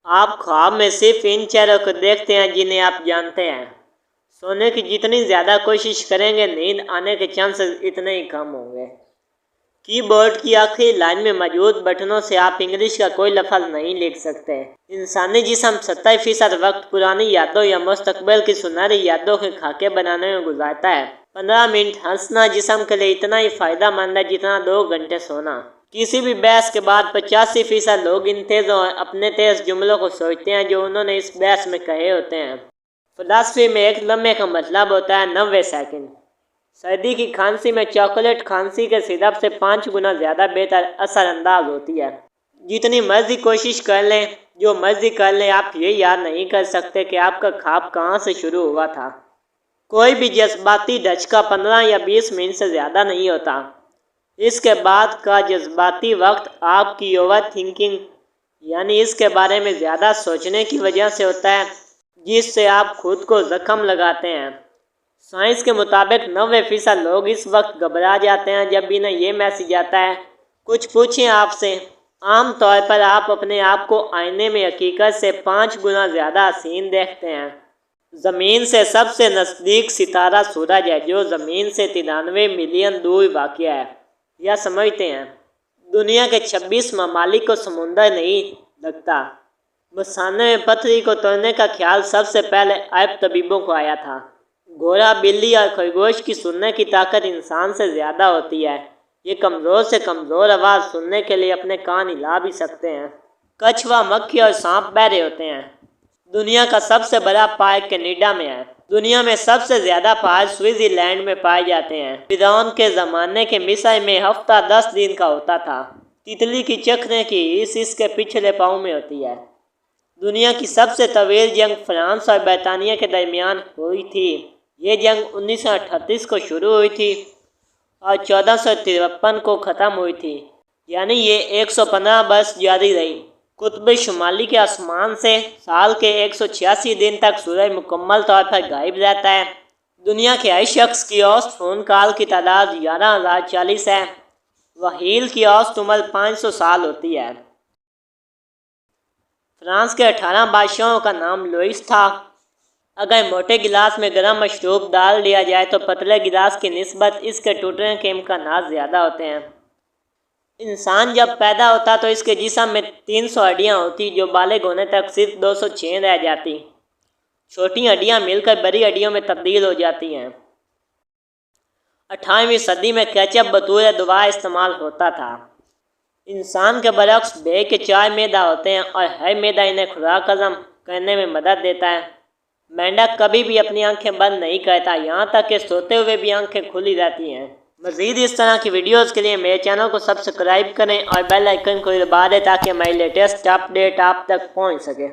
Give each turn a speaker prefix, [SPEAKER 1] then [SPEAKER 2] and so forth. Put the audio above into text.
[SPEAKER 1] आप ख्वाब में सिर्फ इन चेहरों को देखते हैं जिन्हें आप जानते हैं। सोने की जितनी ज़्यादा कोशिश करेंगे, नींद आने के चांसेस इतने ही कम होंगे। कीबोर्ड की आखिरी लाइन में मौजूद बटनों से आप इंग्लिश का कोई लफ्ज़ नहीं लिख सकते। इंसानी जिस्म 70% वक्त पुरानी यादों या मुस्तकबिल की सुनहरी यादों के खाके बनाने में गुजारता है। 15 मिनट हंसना जिस्म के लिए इतना ही फ़ायदेमंद है जितना 2 घंटे सोना। किसी भी बहस के बाद 85% लोग इन तेज़ और अपने तेज़ जुमलों को सोचते हैं जो उन्होंने इस बहस में कहे होते हैं। फ़िलासफ़ी में एक लम्हे का मतलब होता है 90 सेकंड। सर्दी की खांसी में चॉकलेट खांसी के सिरप से 5 गुना ज़्यादा बेहतर असरअंदाज होती है। जितनी मर्जी कोशिश कर लें, जो मर्जी कर लें, आप ये याद नहीं कर सकते कि आपका ख्वाब कहाँ से शुरू हुआ था। कोई भी जज्बाती धचका 15 या 20 मिनट से ज़्यादा नहीं होता। इसके बाद का जज्बाती वक्त आपकी ओवर थिंकिंग यानी इसके बारे में ज़्यादा सोचने की वजह से होता है, जिससे आप खुद को ज़ख्म लगाते हैं। साइंस के मुताबिक 90% लोग इस वक्त घबरा जाते हैं जब इन्हें ये मैसेज आता है, कुछ पूछें आपसे। आम तौर पर आप अपने आप को आईने में हकीकत से 5 गुना ज़्यादा हसीन देखते हैं। ज़मीन से सबसे नज़दीक सितारा सूरज है, जो ज़मीन से 93 मिलियन दूर वाक़या है। या समझते हैं दुनिया के 26 ममालिक को समुंदर नहीं लगता। बरसाने में पथरी को तोड़ने का ख्याल सबसे पहले ऐब तबीबों को आया था। घोड़ा, बिल्ली और खरगोश की सुनने की ताकत इंसान से ज़्यादा होती है। ये कमज़ोर से कमज़ोर आवाज़ सुनने के लिए अपने कान हिला भी सकते हैं। कछुआ, मक्खी और सांप बहरे होते हैं। दुनिया का सबसे बड़ा पार्क कनाडा में है। दुनिया में सबसे ज़्यादा पहाड़ स्विट्ज़रलैंड में पाए जाते हैं। फिरौन के ज़माने के मिस्र में हफ्ता 10 दिन का होता था। तितली की चखने की हिस्स इसके पिछले पाँव में होती है। दुनिया की सबसे तवील जंग फ्रांस और बरतानिया के दरमियान हुई थी। ये जंग 1938 को शुरू हुई थी और 1453 को ख़त्म हुई थी, यानी ये 115 वर्ष जारी रही। कुतुब शुमाली के आसमान से साल के 186 दिन तक सूरज मुकम्मल तौर पर गायब रहता है। दुनिया के हर शख्स की औसत खून काल की तादाद 11,040 है। वहील की औसत उम्र 500 साल होती है। फ्रांस के 18 बादशाहों का नाम लुइस था। अगर मोटे गिलास में गर्म मशरूब डाल दिया जाए तो पतले गिलास की निस्बत इसके टूटने के इम्कानात ज़्यादा होते हैं। इंसान जब पैदा होता तो इसके जिस्म में 300 हड्डियाँ होती, जो बालिग होने तक सिर्फ 206 रह जाती। छोटी हड्डियाँ मिलकर बड़ी हड्डियों में तब्दील हो जाती हैं। 18वीं सदी में केचप बतौर दवा इस्तेमाल होता था। इंसान के बरक्स भेड़ के 4 मैदा होते हैं और हर मैदा इन्हें खुराक हज़म करने में मदद देता है। मेंढक कभी भी अपनी आंखें बंद नहीं करता, यहाँ तक कि सोते हुए भी आंखें खुली रहती हैं। मज़ीद इस तरह की वीडियोज़ के लिए मेरे चैनल को सब्सक्राइब करें और बेल आइकन को दबा दें ताकि हमारी लेटेस्ट अपडेट आप तक पहुँच सके।